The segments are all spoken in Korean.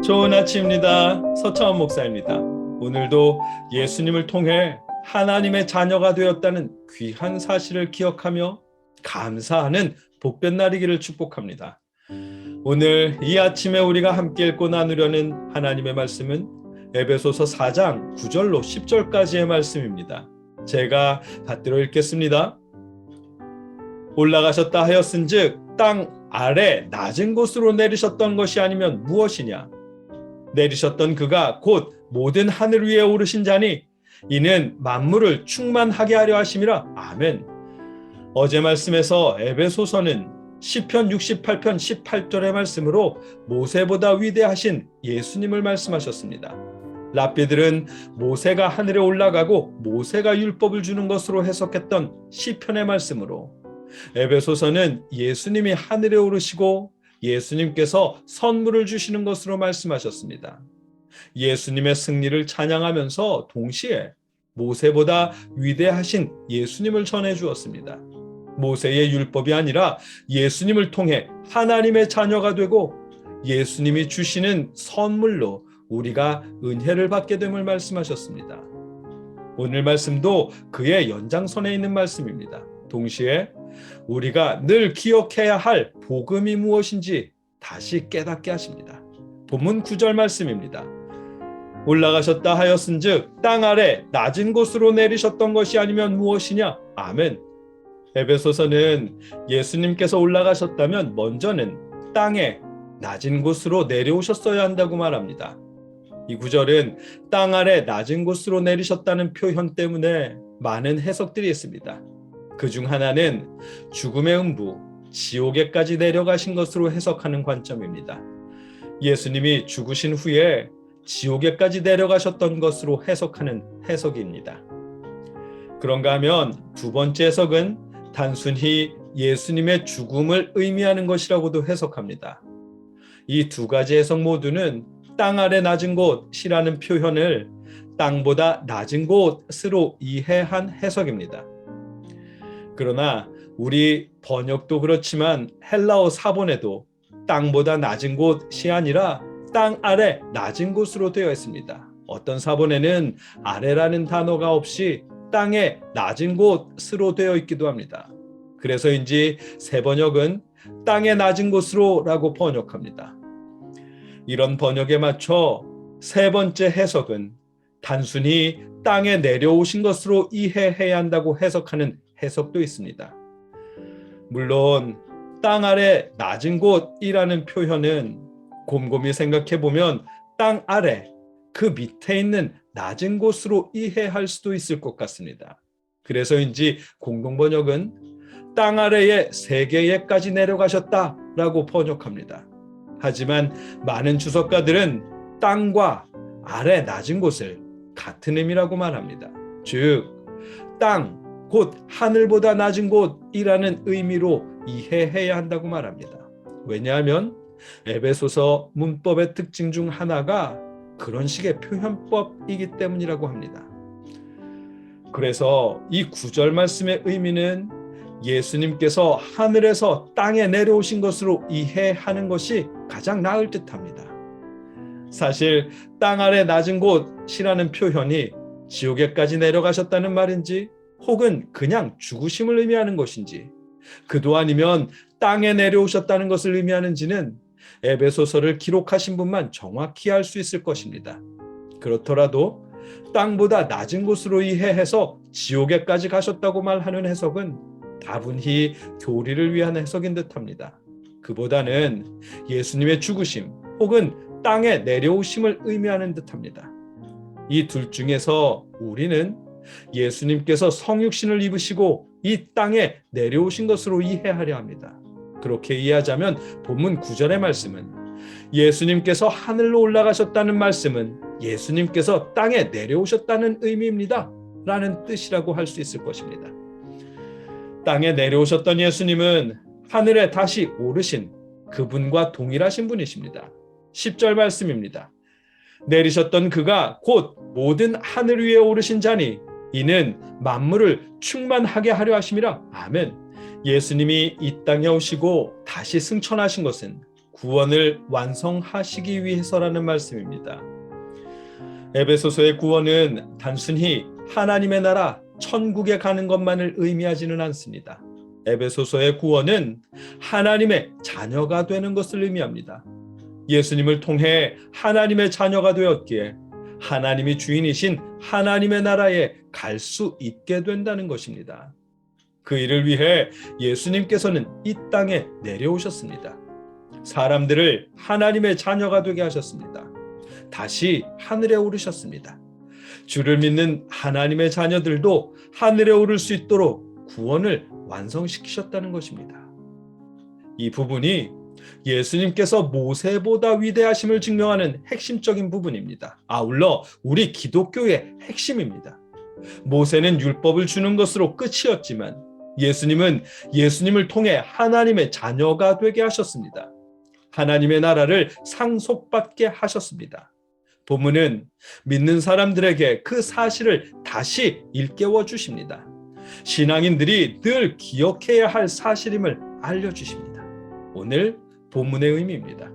좋은 아침입니다. 서창원 목사입니다. 오늘도 예수님을 통해 하나님의 자녀가 되었다는 귀한 사실을 기억하며 감사하는 복된 날이기를 축복합니다. 오늘 이 아침에 우리가 함께 읽고 나누려는 하나님의 말씀은 에베소서 4장 9절로 10절까지의 말씀입니다. 제가 받들어 읽겠습니다. 올라가셨다 하였은즉 땅 아래 낮은 곳으로 내리셨던 것이 아니면 무엇이냐? 내리셨던 그가 곧 모든 하늘 위에 오르신 자니 이는 만물을 충만하게 하려 하심이라. 아멘. 어제 말씀에서 에베소서는 시편 68편 18절의 말씀으로 모세보다 위대하신 예수님을 말씀하셨습니다. 랍비들은 모세가 하늘에 올라가고 모세가 율법을 주는 것으로 해석했던 시편의 말씀으로 에베소서는 예수님이 하늘에 오르시고 예수님께서 선물을 주시는 것으로 말씀하셨습니다. 예수님의 승리를 찬양하면서 동시에 모세보다 위대하신 예수님을 전해 주었습니다. 모세의 율법이 아니라 예수님을 통해 하나님의 자녀가 되고 예수님이 주시는 선물로 우리가 은혜를 받게 됨을 말씀하셨습니다. 오늘 말씀도 그의 연장선에 있는 말씀입니다. 동시에 우리가 늘 기억해야 할 복음이 무엇인지 다시 깨닫게 하십니다. 본문 9절 말씀입니다. 올라가셨다 하였은즉 땅 아래 낮은 곳으로 내리셨던 것이 아니면 무엇이냐? 아멘. 에베소서는 예수님께서 올라가셨다면 먼저는 땅에 낮은 곳으로 내려오셨어야 한다고 말합니다. 이 구절은 땅 아래 낮은 곳으로 내리셨다는 표현 때문에 많은 해석들이 있습니다. 그중 하나는 죽음의 음부, 지옥에까지 내려가신 것으로 해석하는 관점입니다. 예수님이 죽으신 후에 지옥에까지 내려가셨던 것으로 해석하는 해석입니다. 그런가 하면 두 번째 해석은 단순히 예수님의 죽음을 의미하는 것이라고도 해석합니다. 이 두 가지 해석 모두는 땅 아래 낮은 곳이라는 표현을 땅보다 낮은 곳으로 이해한 해석입니다. 그러나 우리 번역도 그렇지만 헬라어 사본에도 땅보다 낮은 곳이 아니라 땅 아래 낮은 곳으로 되어 있습니다. 어떤 사본에는 아래라는 단어가 없이 땅의 낮은 곳으로 되어 있기도 합니다. 그래서인지 새 번역은 땅의 낮은 곳으로 라고 번역합니다. 이런 번역에 맞춰 세 번째 해석은 단순히 땅에 내려오신 것으로 이해해야 한다고 해석하는 해석도 있습니다. 물론 땅 아래 낮은 곳이라는 표현은 곰곰이 생각해보면 땅 아래 그 밑에 있는 낮은 곳으로 이해할 수도 있을 것 같습니다. 그래서인지 공동번역은 땅 아래의 세계에까지 내려가셨다라고 번역합니다. 하지만 많은 주석가들은 땅과 아래 낮은 곳을 같은 의미라고 말합니다. 즉, 땅 곧 하늘보다 낮은 곳이라는 의미로 이해해야 한다고 말합니다. 왜냐하면 에베소서 문법의 특징 중 하나가 그런 식의 표현법이기 때문이라고 합니다. 그래서 이 9절 말씀의 의미는 예수님께서 하늘에서 땅에 내려오신 것으로 이해하는 것이 가장 나을 듯합니다. 사실 땅 아래 낮은 곳이라는 표현이 지옥에까지 내려가셨다는 말인지 혹은 그냥 죽으심을 의미하는 것인지 그도 아니면 땅에 내려오셨다는 것을 의미하는지는 에베소서를 기록하신 분만 정확히 알 수 있을 것입니다. 그렇더라도 땅보다 낮은 곳으로 이해해서 지옥에까지 가셨다고 말하는 해석은 다분히 교리를 위한 해석인 듯합니다. 그보다는 예수님의 죽으심 혹은 땅에 내려오심을 의미하는 듯합니다. 이 둘 중에서 우리는 예수님께서 성육신을 입으시고 이 땅에 내려오신 것으로 이해하려 합니다. 그렇게 이해하자면 본문 9절의 말씀은 예수님께서 하늘로 올라가셨다는 말씀은 예수님께서 땅에 내려오셨다는 의미입니다 라는 뜻이라고 할 수 있을 것입니다. 땅에 내려오셨던 예수님은 하늘에 다시 오르신 그분과 동일하신 분이십니다. 10절 말씀입니다. 내리셨던 그가 곧 모든 하늘 위에 오르신 자니 이는 만물을 충만하게 하려 하심이라. 아멘. 예수님이 이 땅에 오시고 다시 승천하신 것은 구원을 완성하시기 위해서라는 말씀입니다. 에베소서의 구원은 단순히 하나님의 나라 천국에 가는 것만을 의미하지는 않습니다. 에베소서의 구원은 하나님의 자녀가 되는 것을 의미합니다. 예수님을 통해 하나님의 자녀가 되었기에 하나님이 주인이신 하나님의 나라에 갈 수 있게 된다는 것입니다. 그 일을 위해 예수님께서는 이 땅에 내려오셨습니다. 사람들을 하나님의 자녀가 되게 하셨습니다. 다시 하늘에 오르셨습니다. 주를 믿는 하나님의 자녀들도 하늘에 오를 수 있도록 구원을 완성시키셨다는 것입니다. 이 부분이 예수님께서 모세보다 위대하심을 증명하는 핵심적인 부분입니다. 아울러 우리 기독교의 핵심입니다. 모세는 율법을 주는 것으로 끝이었지만 예수님은 예수님을 통해 하나님의 자녀가 되게 하셨습니다. 하나님의 나라를 상속받게 하셨습니다. 본문은 믿는 사람들에게 그 사실을 다시 일깨워 주십니다. 신앙인들이 늘 기억해야 할 사실임을 알려주십니다. 오늘 본문의 의미입니다.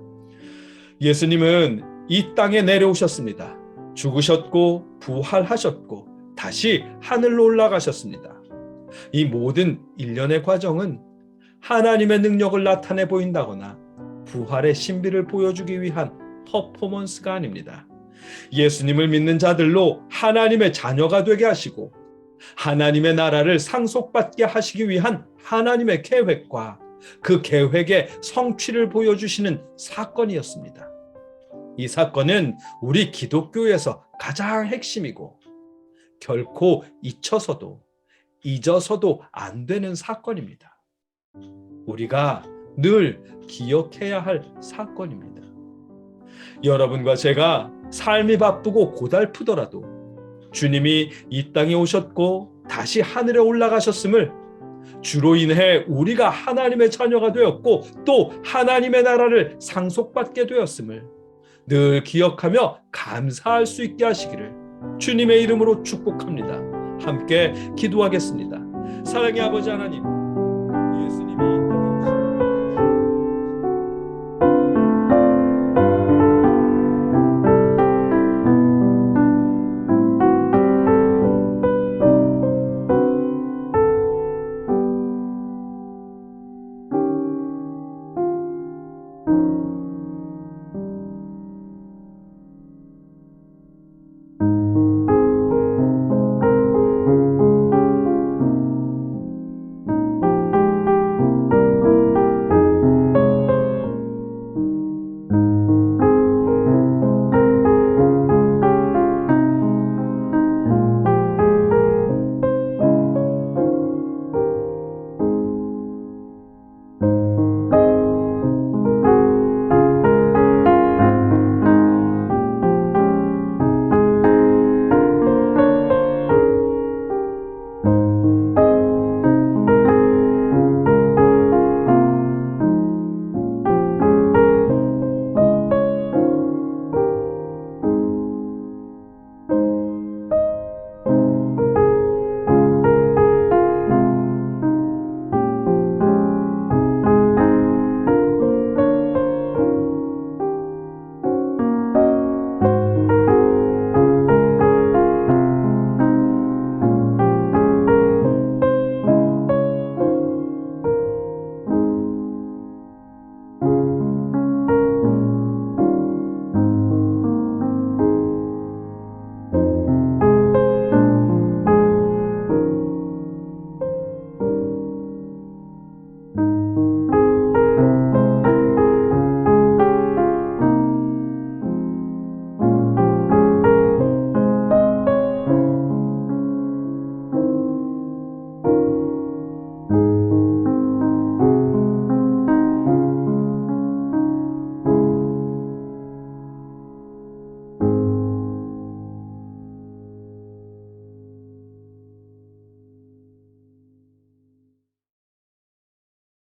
예수님은 이 땅에 내려오셨습니다. 죽으셨고 부활하셨고 다시 하늘로 올라가셨습니다. 이 모든 일련의 과정은 하나님의 능력을 나타내 보인다거나 부활의 신비를 보여주기 위한 퍼포먼스가 아닙니다. 예수님을 믿는 자들로 하나님의 자녀가 되게 하시고 하나님의 나라를 상속받게 하시기 위한 하나님의 계획과 그 계획의 성취를 보여주시는 사건이었습니다. 이 사건은 우리 기독교에서 가장 핵심이고 결코 잊어서도 안 되는 사건입니다. 우리가 늘 기억해야 할 사건입니다. 여러분과 제가 삶이 바쁘고 고달프더라도 주님이 이 땅에 오셨고 다시 하늘에 올라가셨음을, 주로 인해 우리가 하나님의 자녀가 되었고 또 하나님의 나라를 상속받게 되었음을 늘 기억하며 감사할 수 있게 하시기를 주님의 이름으로 축복합니다. 함께 기도하겠습니다. 사랑의 아버지 하나님,